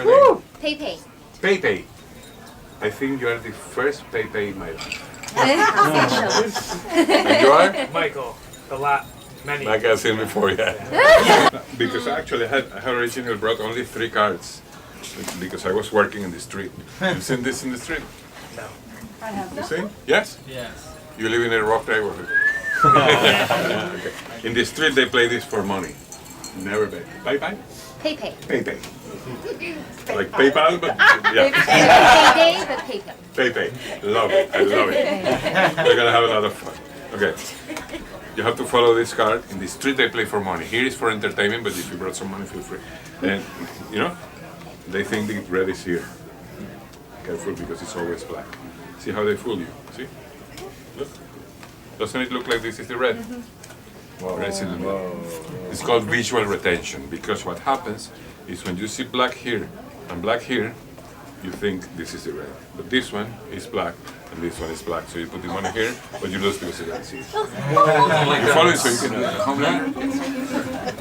your name? Pepe. Pepe. I think you are the first Pepe in my life. Official. And you are? Michael, many. Like I said before, yeah. Because actually I had originally brought only 3 cards. Because I was working in the street. You seen this in the street? No. I have You seen? Yes? Yes. You live in a rough neighborhood. Okay. In the street they play this for money. Never bet. Bye-bye? Pepe. Pepe. Like PayPal, but yeah. Pepe, but Pepe. Pepe. Love it. I love it. We're gonna have a lot of fun. Okay. You have to follow this card. In the street they play for money. Here is for entertainment, but if you brought some money, feel free. And you know, they think the red is here. Careful because it's always black. See how they fool you? See? Look. Doesn't it look like this is the red? Red's in the middle. It's called visual retention because what happens is when you see black here and black here, you think this is the red. But this one is black and this one is black. So you put the money here, but you lose because you don't see it. You follow it so you can do it at home now?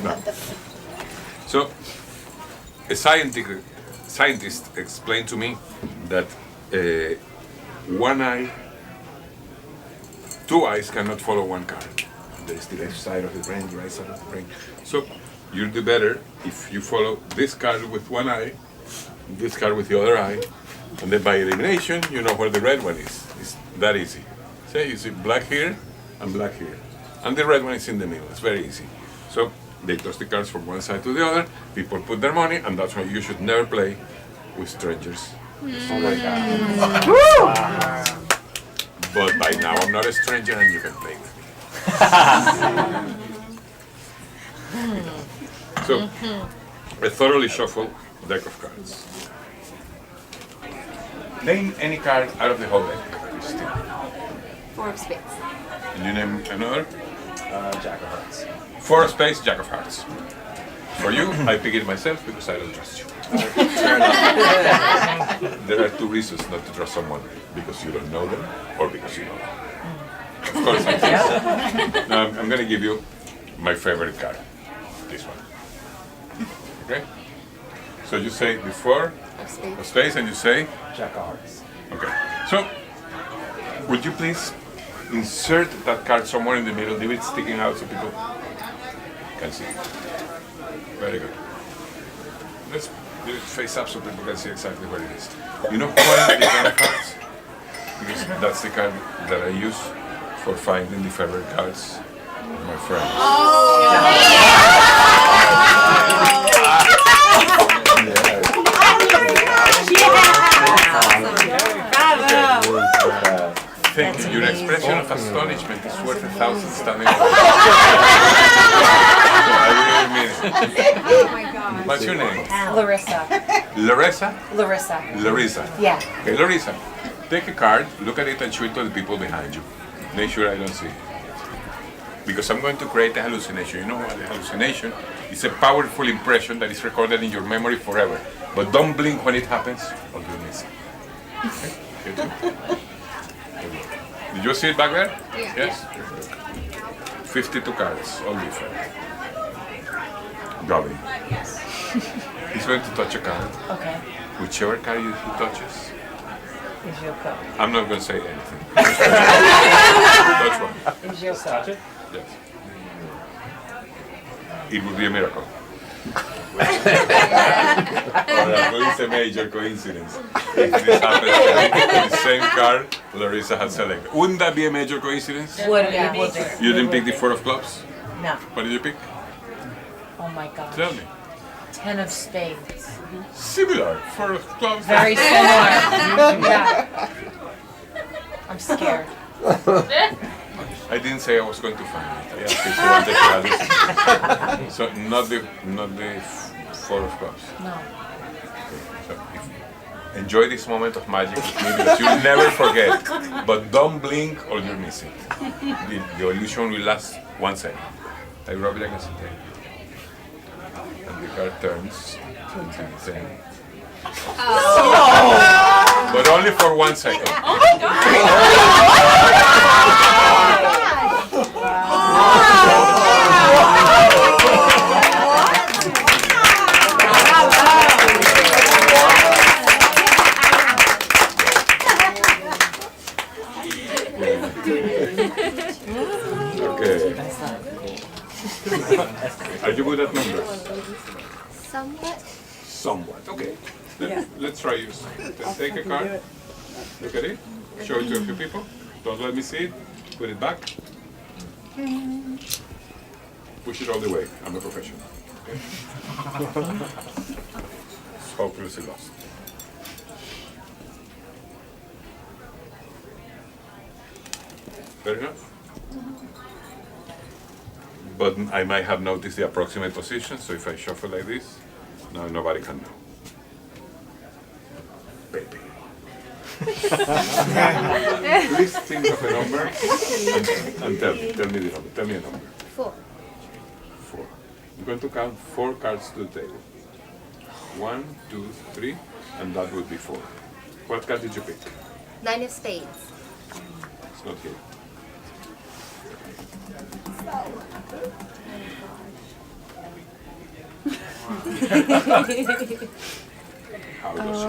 No. So a scientist explained to me that one eye, 2 eyes cannot follow one card. There is the left side of the brain, the right side of the brain. So you'll do better if you follow this card with one eye, this card with the other eye, and then by elimination, you know where the red one is. It's that easy. See, you see black here and black here. And the red one is in the middle. It's very easy. So they toss the cards from one side to the other, people put their money, and that's why you should never play with strangers. Oh my God. But by now I'm not a stranger and you can play with me. So, a thoroughly shuffled deck of cards. Name any card out of the whole deck. 4 of spades. And you name another? Jack of Hearts. 4 of spades, Jack of Hearts. For you, I pick it myself because I don't trust you. There are 2 reasons not to trust someone. Because you don't know them or because you know them. Of course I trust. Now I'm going to give you my favorite card. This one. Okay? So you say the 4 of spades and you say? Jack of Hearts. Okay. So, would you please insert that card somewhere in the middle, leave it sticking out so people can see it. Very good. Let's do it face up so people can see exactly where it is. You know why the Jack of Hearts? Because that's the card that I use for finding the favorite cards of my friends. Thank you. Your expression of astonishment is worth 1,000 standing ovations. I really mean it. Oh my God. What's your name? Larissa. Larissa? Larissa. Larissa. Yeah. Okay, Larissa, take a card, look at it and show it to the people behind you. Make sure I don't see it. Because I'm going to create a hallucination. You know what? A hallucination is a powerful impression that is recorded in your memory forever. But don't blink when it happens or you'll miss it. Okay? You too? Did you see it back there? Yeah. Yes? 52 cards, all different. Robin. He's going to touch a card. Okay. Whichever card he touches, Is your cup. I'm not going to say anything. Touch one. Is your cup. Touch it? Yes. It would be a miracle. Or at least a major coincidence. If this happens to me, the same card Larissa had selected. Wouldn't that be a major coincidence? Would be. You didn't pick the 4 of clubs? No. What did you pick? Oh my gosh. Tell me. 10 of spades. Similar. 4 of clubs. Very similar. Yeah. I'm scared. I didn't say I was going to find it. I asked if you wanted to. So not the 4 of clubs. No. So enjoy this moment of magic with me because you'll never forget. But don't blink or you'll miss it. The illusion will last 1 second. I rub it against the table. And the card turns into the same. But only for 1 second. Okay. Are you good at numbers? Somewhat. Somewhat. Okay. Let's try use. Take a card. Look at it. Show it to a few people. Don't let me see it. Put it back. Push it all the way. I'm a professional. Okay? Hopelessly lost. Fair enough? But I might have noticed the approximate position, so if I shuffle like this, now nobody can know. Baby. Please think of a number and tell me the number. Tell me a number. 4. 4. I'm going to count 4 cards to the table. 1, 2, 3, and that would be 4. What card did you pick? 9 of spades. It's not here. How does it?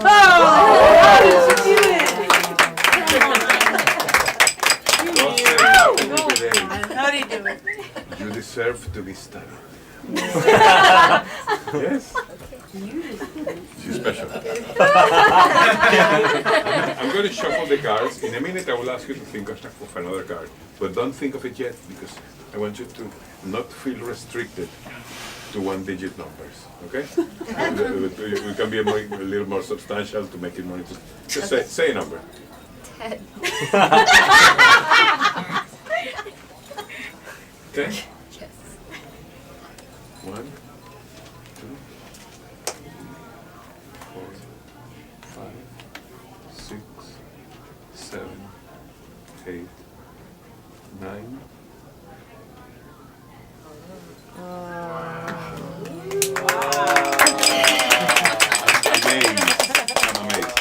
Don't say nothing with it. How do you do it? You deserve to be studied. Yes. She's special. I'm going to shuffle the cards. In a minute, I will ask you to think of another card. But don't think of it yet, because I want you to not feel restricted to 1-digit numbers. Okay? We can be a little more substantial to make it more interesting. Just say a number. 10. 10? Yes. 1, 2, 4, 5, 6, 7, 8, 9. I'm amazed.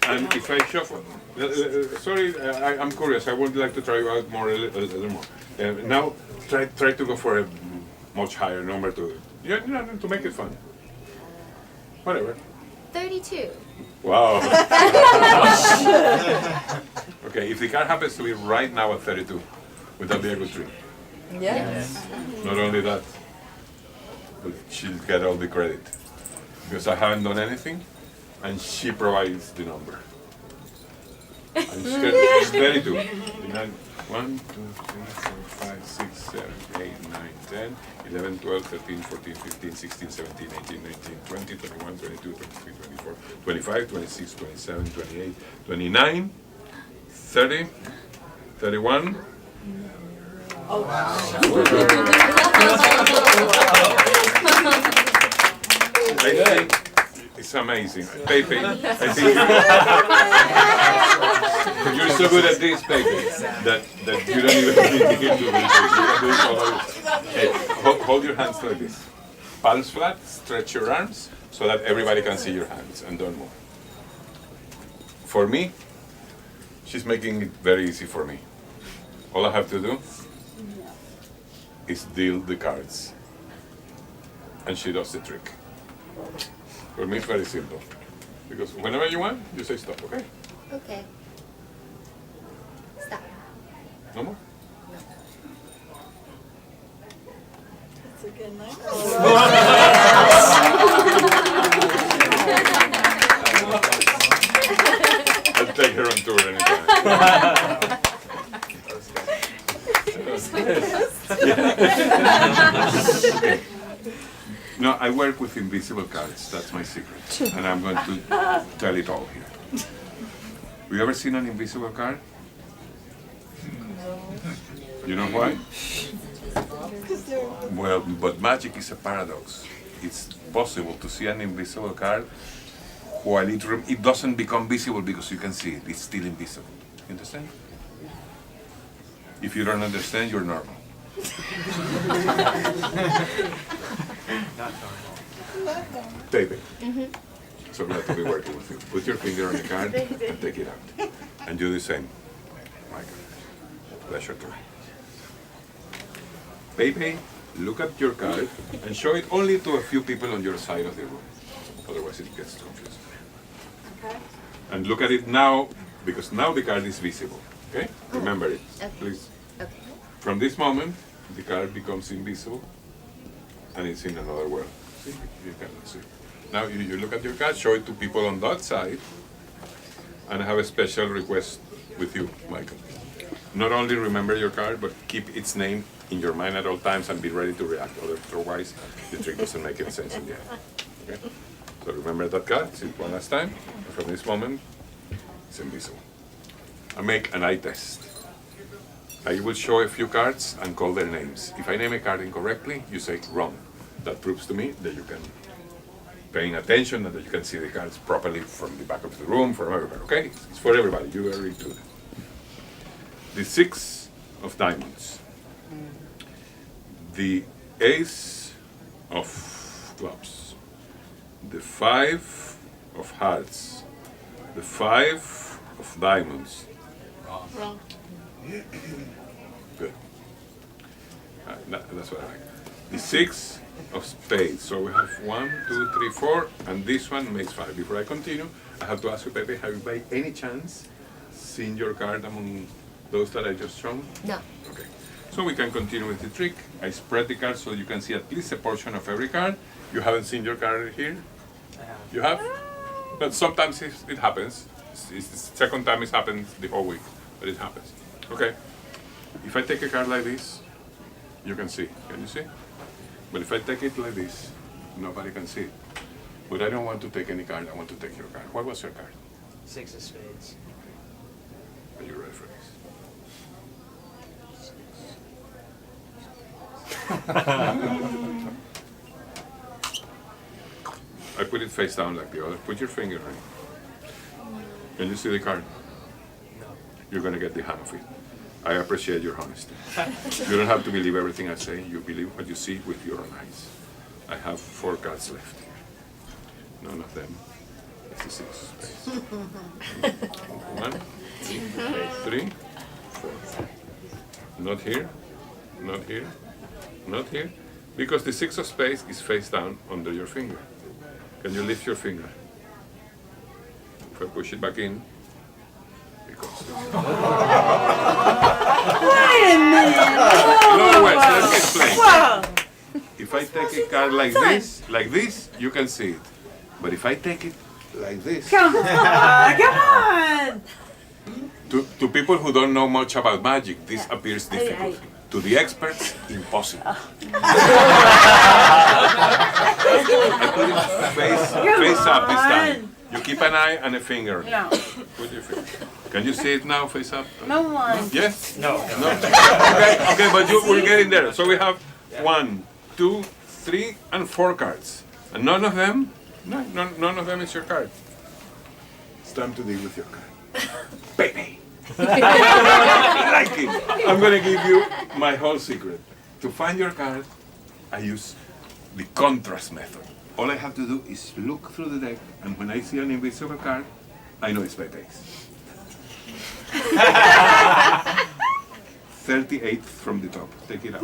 And if I shuffle, sorry, I'm curious. I would like to try you out more a little more. Now, try to go for a much higher number to make it fun. Whatever. 32. Wow. Okay, if the card happens to be right now at 32, would that be a good trick? Yes. Not only that, but she'll get all the credit. Because I haven't done anything, and she provides the number. And it's 32. 1, 2, 3, 4, 5, 6, 7, 8, 9, 10, 11, 12, 13, 14, 15, 16, 17, 18, 19, 20, 21, 22, 23, 24, 25, 26, 27, 28, 29, 30, 31. I think it's amazing. Pepe, I think you're so good at this, Pepe, that you don't even need to do this. You can do it all over. Hey, hold your hands like this. Palms flat, stretch your arms so that everybody can see your hands and don't move. For me, she's making it very easy for me. All I have to do is deal the cards. And she does the trick. For me, it's very simple. Because whenever you want, you say stop, okay? Okay. Stop. No more? It's a good night. I'll take her on tour anytime. No, I work with invisible cards. That's my secret. And I'm going to tell it all here. Have you ever seen an invisible card? You know why? Well, but magic is a paradox. It's possible to see an invisible card while it doesn't become visible because you can see it. It's still invisible. You understand? If you don't understand, you're normal. David. So glad to be working with you. Put your finger on the card and take it out. And do the same. My God. Pleasure to me. Pepe, look at your card and show it only to a few people on your side of the room. Otherwise it gets confusing. Okay. And look at it now, because now the card is visible. Okay? Remember it, Okay. please. Okay. From this moment, the card becomes invisible and it's in another world. See, you cannot see. Now you look at your card, show it to people on that side, and I have a special request with you, Michael. Not only remember your card, but keep its name in your mind at all times and be ready to react. Otherwise, the trick doesn't make any sense in the end. Okay? So remember that card, see it one last time, and from this moment, it's invisible. I make an eye test. I will show a few cards and call their names. If I name a card incorrectly, you say wrong. That proves to me that you can paying attention and that you can see the cards properly from the back of the room, from everywhere, okay? It's for everybody, you are included. The 6 of diamonds. The ace of clubs. The 5 of hearts. The 5 of diamonds. Wrong. Good. That's what I like. The 6 of spades. So we have 1, 2, 3, 4, and this one makes 5. Before I continue, I have to ask you, Pepe, have you by any chance seen your card among those that I just shown? No. Okay. So we can continue with the trick. I spread the cards so you can see at least a portion of every card. You haven't seen your card here? I have. You have? But sometimes it happens. It's the second time it's happened the whole week, but it happens. Okay. If I take a card like this, you can see. Can you see? But if I take it like this, nobody can see it. But I don't want to take any card, I want to take your card. What was your card? 6 of spades. Are you ready for this? I put it face down like the other. Put your finger on it. Can you see the card? No. You're going to get the hang of it. I appreciate your honesty. You don't have to believe everything I say. You believe what you see with your own eyes. I have 4 cards left here. None of them. It's a 6 of spades. 1, 2, 3, 4. Not here. Not here. Not here. Because the 6 of spades is face down under your finger. Can you lift your finger? If I push it back in, it comes. Wait a minute. No, wait, let me explain. Wow. If I take a card like this, you can see it. But if I take it like this, Come on. Come on. to people who don't know much about magic, this appears difficult. To the experts, impossible. I put it face up this time. You keep an eye and a finger. Yeah. Put your finger. Can you see it now, face up? No one. Yes? No. No? Okay, but we're getting there. So we have 1, 2, 3, and 4 cards. And none of them is your card. It's time to deal with your card. Baby! I like it. I'm gonna give you my whole secret. To find your card, I use the contrast method. All I have to do is look through the deck, and when I see an invisible card, I know it's Pepe's. 38th from the top. Take it out.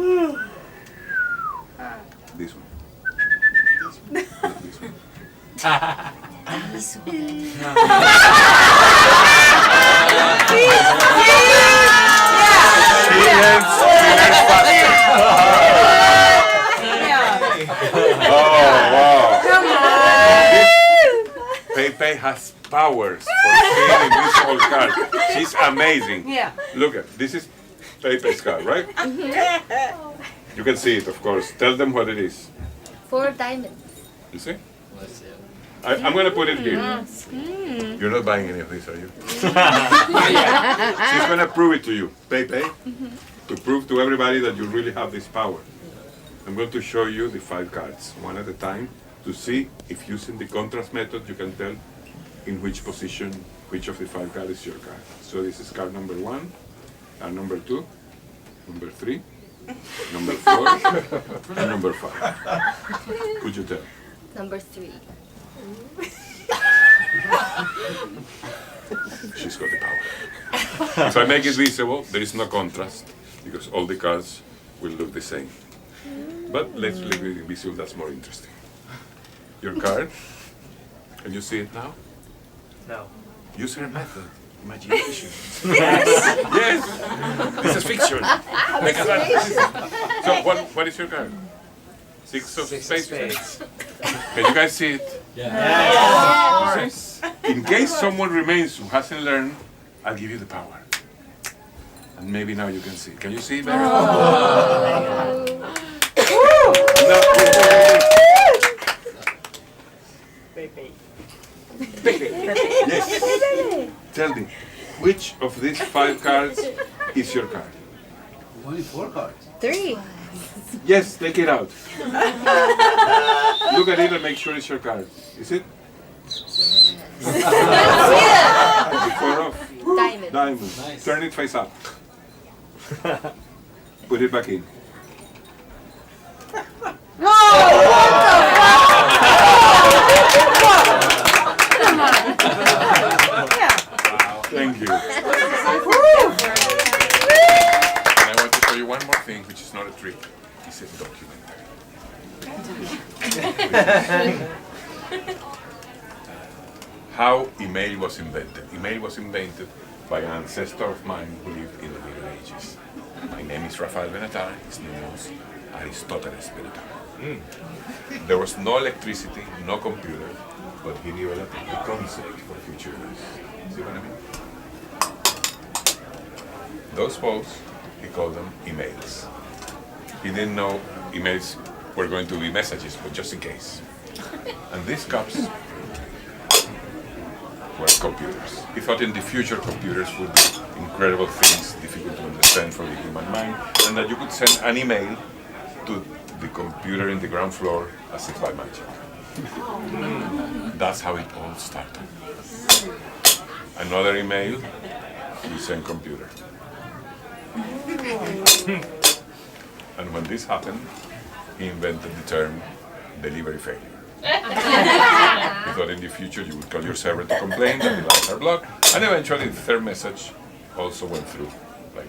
This one. Not this one. Pepe has powers for seeing invisible cards. She's amazing. Yeah. Look at this is Pepe's card, right? You can see it, of course. Tell them what it is. 4 of diamonds. You see? I'm going to put it here. You're not buying any of these, are you? She's going to prove it to you, Pepe, to prove to everybody that you really have this power. I'm going to show you the 5 cards, one at a time, to see if using the contrast method you can tell in which position, which of the 5 cards is your card. So this is card number 1, card number 2, number 3, number 4, and number 5. Could you tell? Number 3. She's got the power. If I make it visible, there is no contrast because all the cards will look the same. But let's leave it invisible, that's more interesting. Your card, can you see it now? No. Use her method. Imagination. Yes. This is fiction. So what is your card? Six of Six of spades. spades. Can you guys see it? Yes. In case someone remains who hasn't learned, I'll give you the power. And maybe now you can see. Can you see it better? Yes. Tell me, which of these 5 cards is your card? Only 4 cards. 3. Yes, take it out. Look at it and make sure it's your card. Is it? The 4 of Diamond. diamonds. Nice. Turn it face up. Put it back in. Thank you. And I want to show you one more thing, which is not a trick. It's a documentary. How email was invented. Email was invented by an ancestor of mine who lived in the Middle Ages. My name is Rafael Benatar. His name was Aristoteles Benatar. There was no electricity, no computer, but he developed the concept for future use. See what I mean? Those posts, he called them emails. He didn't know emails were going to be messages, but just in case. And these cups were computers. He thought in the future computers would be incredible things, difficult to understand for the human mind, and that you could send an email to the computer in the ground floor as if by magic. That's how it all started. Another email, you send computer. And when this happened, he invented the term delivery failure. He thought in the future you would call your server to complain that the lines are blocked, and eventually the third message also went through. Like,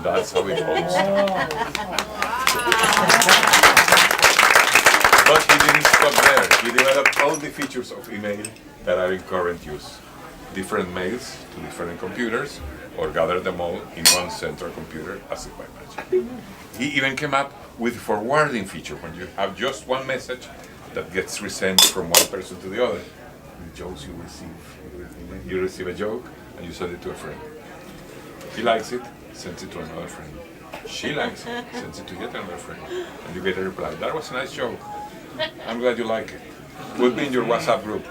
that's how it all started. But he didn't stop there. He developed all the features of email that are in current use. Different mails to different computers, or gather them all in one central computer as if by magic. He even came up with forwarding feature when you have just one message that gets resent from one person to the other. The jokes you receive a joke and you send it to a friend. He likes it, sends it to another friend. She likes it, sends it to yet another friend. And you get a reply, that was a nice joke. I'm glad you like it. Put me in your WhatsApp group.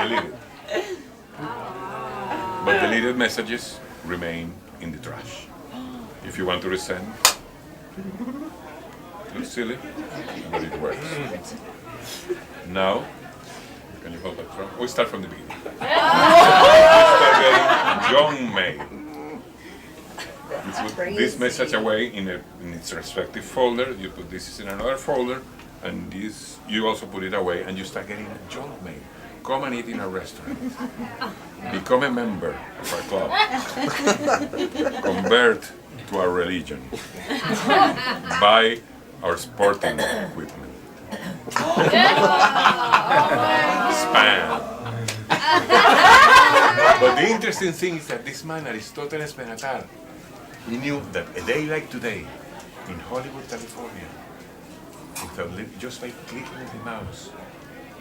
Delete it. But deleted messages remain in the trash. If you want to resend, it's silly, but it works. Now, can you hold that from? We start from the beginning. You start getting junk mail. You put this message away in its respective folder. You put this in another folder, and this you also put it away, and you start getting junk mail. Come and eat in a restaurant. Become a member of our club. Convert to our religion. Buy our sporting equipment. Spam. But the interesting thing is that this man, Aristoteles Benatar, he knew that a day like today, in Hollywood, California, just by clicking with the mouse,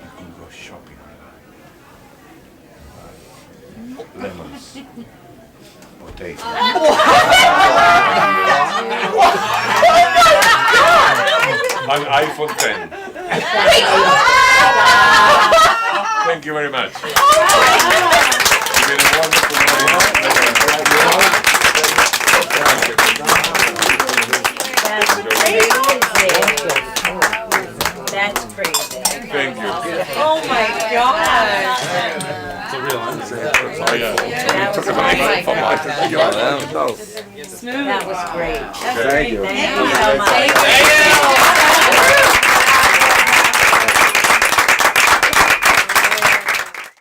you could go shopping. Lemons, potatoes. An iPhone 10. Thank you very much. You've been a wonderful That's crazy. Thank you. Oh my God. It's a real answer. That was great. That's Thank great. you. Thank you so much.